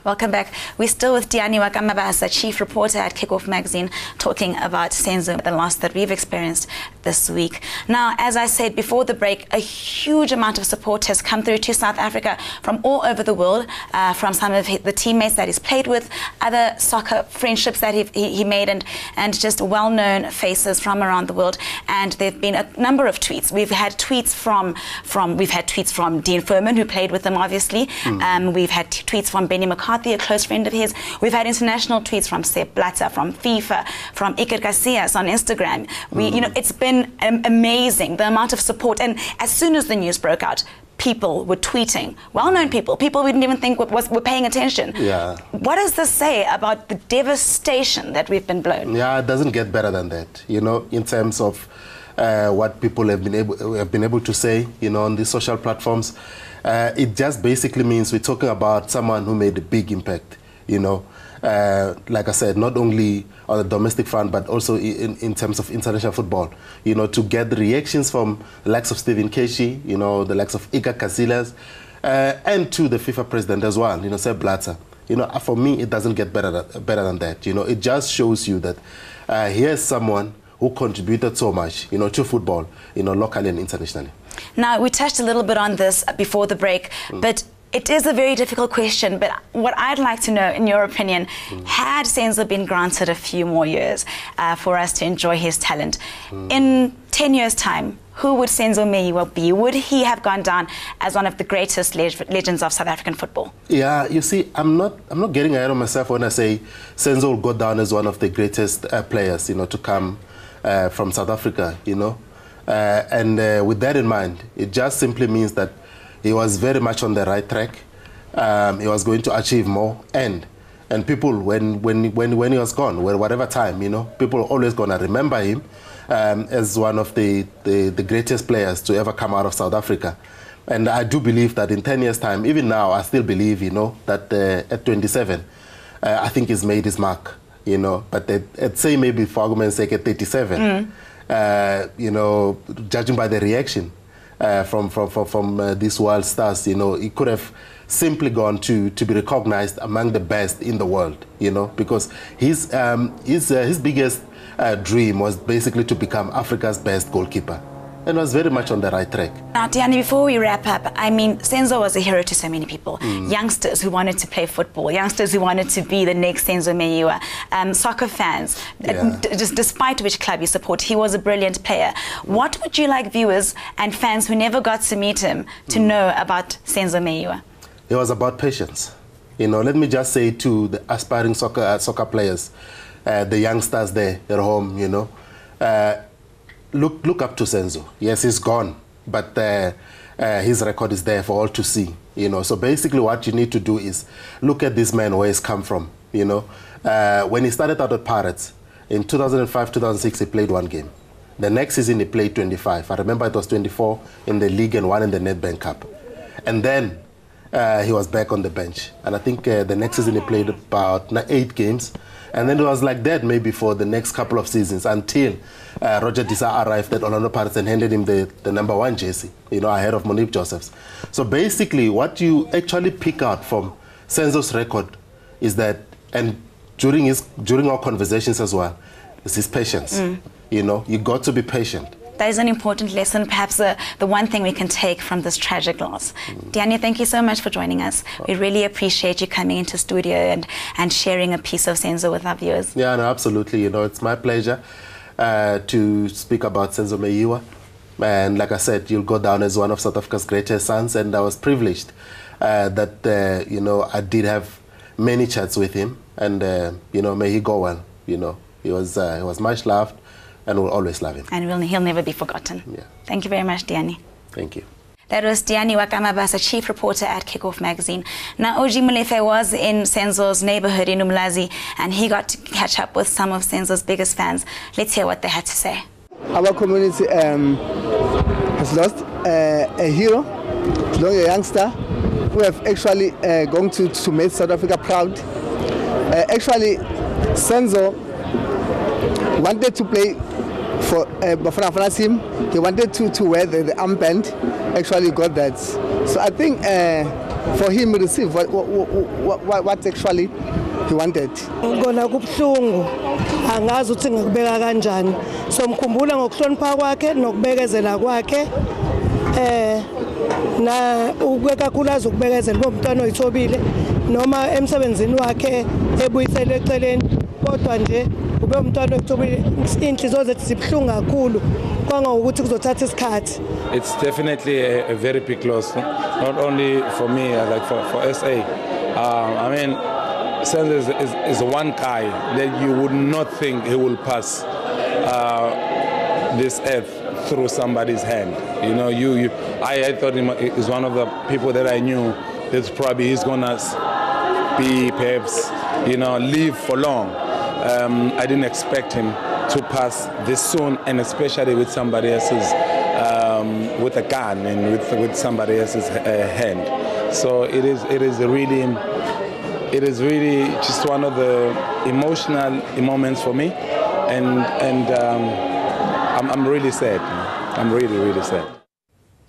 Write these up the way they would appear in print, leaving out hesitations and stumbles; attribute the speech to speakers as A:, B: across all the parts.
A: Welcome back. We're still with Meyiwa, chief reporter at Kickoff magazine, talking about Senzo, the loss that we've experienced this week. Now, as I said before the break, a huge amount of support has come through to South Africa from all over the world, from some of the teammates that he's played with, other soccer friendships that he made, and just well-known faces from around the world. And there have been a number of tweets. We've had tweets from Dean Furman, who played with him, obviously. We've had tweets from Benny McCarthy, a close friend of his. We've had international tweets from Sepp Blatter, from FIFA, from Iker Casillas on Instagram. It's been amazing, the amount of support. And as soon as the news broke out, people were tweeting, well-known people we didn't even think were paying attention.
B: Yeah.
A: What does this say about the devastation that we've been blown?
B: Yeah, it doesn't get better than that, in terms of what people have been able to say, on these social platforms. It just basically means we're talking about someone who made a big impact, like I said, not only on the domestic front, but also in terms of international football, to get the reactions from the likes of Stephen Keshi, the likes of Iker Casillas, and to the FIFA president as well, Sepp Blatter. For me, it doesn't get better than that. It just shows you that here's someone who contributed so much, to football, locally and internationally.
A: Now, we touched a little bit on this before the break, but it is a very difficult question. But what I'd like to know, in your opinion, had Senzo been granted a few more years for us to enjoy his talent, in 10 years' time, who would Senzo Meyiwa be? Would he have gone down as one of the greatest legends of South African football? Yeah,
B: you see, I'm not getting ahead of myself when I say Senzo will go down as one of the greatest players, to come from South Africa, and with that in mind, it just simply means that he was very much on the right track. He was going to achieve more, and people, when he was gone, whatever time, people are always going to remember him as one of the greatest players to ever come out of South Africa. And I do believe that in 10 years' time, even now, I still believe, that at 27, I think he's made his mark, But I'd say maybe for argument's sake at 37, judging by the reaction from these world stars, he could have simply gone to be recognized among the best in the world, because his biggest dream was basically to become Africa's best goalkeeper, and was very much on the right track.
A: Now, Diani, before we wrap up, I mean, Senzo was a hero to so many people. Youngsters who wanted to play football, youngsters who wanted to be the next Senzo Meyiwa, soccer fans, just despite which club you support, he was a brilliant player. What would you like viewers and fans who never got to meet him to know about Senzo Meyiwa?
B: It was about patience. Let me just say to the aspiring soccer players, the youngsters there at home, look up to Senzo. Yes, he's gone, but his record is there for all to see. So basically, what you need to do is look at this man, where he's come from. When he started out at Pirates in 2005-2006, he played one game. The next season, he played 25. I remember it was 24 in the league and 1 in the Nedbank Cup, and then he was back on the bench. And I think the next season he played about 8 games. And then it was like that maybe for the next couple of seasons until Roger Disa arrived at Orlando Pirates and handed him the #1 jersey, ahead of Monique Josephs. So basically what you actually pick out from Senzo's record is that, and during our conversations as well, is his patience. You got to be patient.
A: That is an important lesson, perhaps the one thing we can take from this tragic loss. Diani, thank you so much for joining us. We really appreciate you coming into studio and sharing a piece of Senzo with our viewers.
B: Yeah, no, absolutely. It's my pleasure to speak about Senzo Meyiwa. And like I said, you'll go down as one of South Africa's greatest sons. And I was privileged that, I did have many chats with him. And, may he go well. He was much loved. And we'll always love him.
A: And he'll never be forgotten.
B: Yeah.
A: Thank you very much, Diani.
B: Thank you.
A: That was Meyiwa, chief reporter at Kickoff magazine. Now, OG Molefe was in Senzo's neighbourhood in Umlazi, and he got to catch up with some of Senzo's biggest fans. Let's hear what they had to say.
C: Our community has lost a hero, a youngster, who have actually gone to make South Africa proud. Actually, Senzo wanted to play for Bafana Bafana team. He wanted to wear the armband. Actually got that. So I think for him to receive what actually he wanted.
D: Ngona kubuhlungu angazi ukuthi ngikubeka kanjani so mkhumbula ngokuhlonipha kwakhe nokubekezela kwakhe na ubeka kulazo ukubekezela bomntwana oyithobile noma emsebenzini wakhe ebuyisele eceleni kodwa nje ube umntwana oyithobile inhliziyo zethu zibhlungu kakhulu kangangokuthi kuzothatha isikhathi.
E: It's definitely a very big loss, not only for me, like for SA. I mean, Senzo is one guy that you would not think he will pass this earth through somebody's hand. You know, I thought he is one of the people that I knew that probably he's gonna be perhaps, you know, live for long. I didn't expect him to pass this soon, and especially with somebody else's, with a gun and with somebody else's hand. So it is really just one of the emotional moments for me, and I'm really sad. I'm really sad.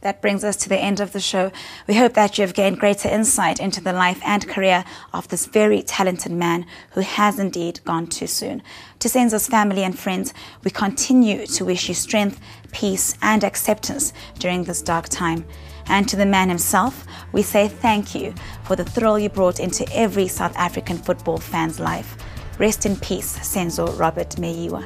A: That brings us to the end of the show. We hope that you have gained greater insight into the life and career of this very talented man who has indeed gone too soon. To Senzo's family and friends, we continue to wish you strength, peace and acceptance during this dark time. And to the man himself, we say thank you for the thrill you brought into every South African football fan's life. Rest in peace, Senzo Robert Meyiwa.